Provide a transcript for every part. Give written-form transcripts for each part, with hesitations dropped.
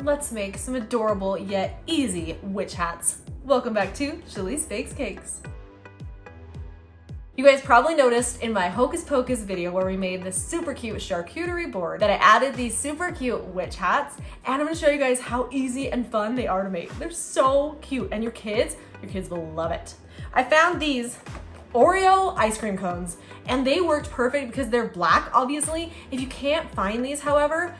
Let's make some adorable yet easy witch hats. Welcome back to Shalice Bakes Cakes. You guys probably noticed in my Hocus Pocus video where we made this super cute charcuterie board that I added these super cute witch hats, and I'm gonna show you guys how easy and fun they are to make. They're so cute, and your kids will love it. I found these Oreo ice cream cones, and they worked perfect because they're black, obviously. If you can't find these, however,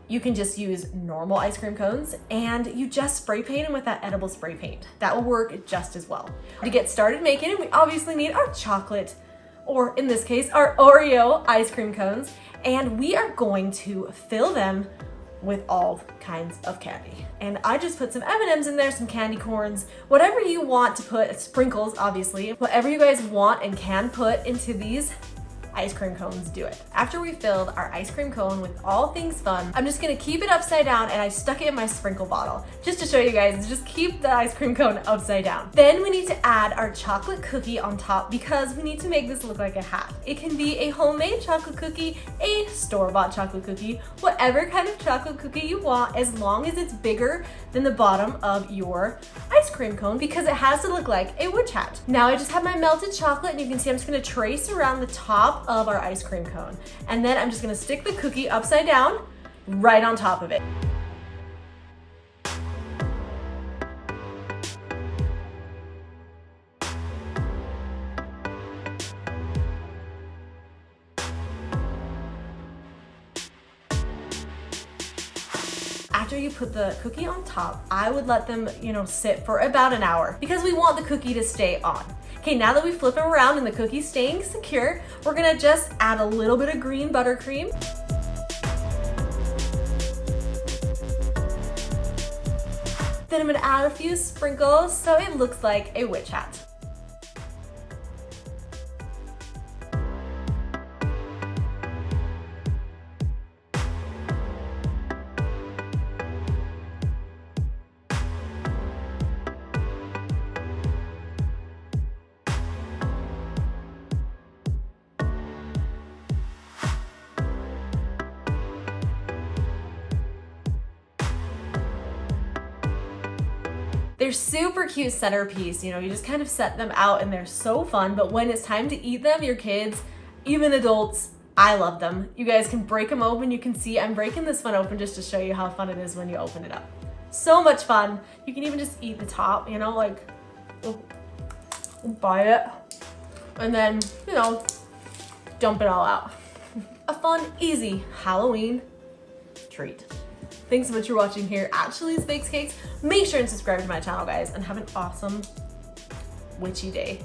you can just use normal ice cream cones and you just spray paint them with that edible spray paint. That will work just as well. To get started making it, we obviously need our chocolate, or in this case, our Oreo ice cream cones, and we are going to fill them with all kinds of candy. And I just put some M&Ms in there, some candy corns, whatever you want to put, sprinkles obviously, whatever you guys want and can put into these ice cream cones, do it. After we filled our ice cream cone with all things fun, I'm just gonna keep it upside down, and I stuck it in my sprinkle bottle just to show you guys, just keep the ice cream cone upside down. Then we need to add our chocolate cookie on top because we need to make this look like a hat. It can be a homemade chocolate cookie, a store-bought chocolate cookie, whatever kind of chocolate cookie you want, as long as it's bigger than the bottom of your ice cream cone, because it has to look like a witch hat. Now I just have my melted chocolate, and you can see I'm just gonna trace around the top of our ice cream cone, and then I'm just gonna stick the cookie upside down right on top of it. After you put the cookie on top, I would let them, sit for about an hour because we want the cookie to stay on. Okay, now that we flip them around and the cookie's staying secure, we're gonna just add a little bit of green buttercream. Then I'm gonna add a few sprinkles so it looks like a witch hat. They're super cute centerpiece, you just kind of set them out and they're so fun, but when it's time to eat them, your kids, even adults, I love them. You guys can break them open. You can see I'm breaking this one open just to show you how fun it is when you open it up. So much fun. You can even just eat the top, like, buy it, and then, dump it all out. A fun, easy Halloween treat. Thanks so much for watching here at Shalice Bakes Cakes. Make sure and subscribe to my channel, guys, and have an awesome witchy day.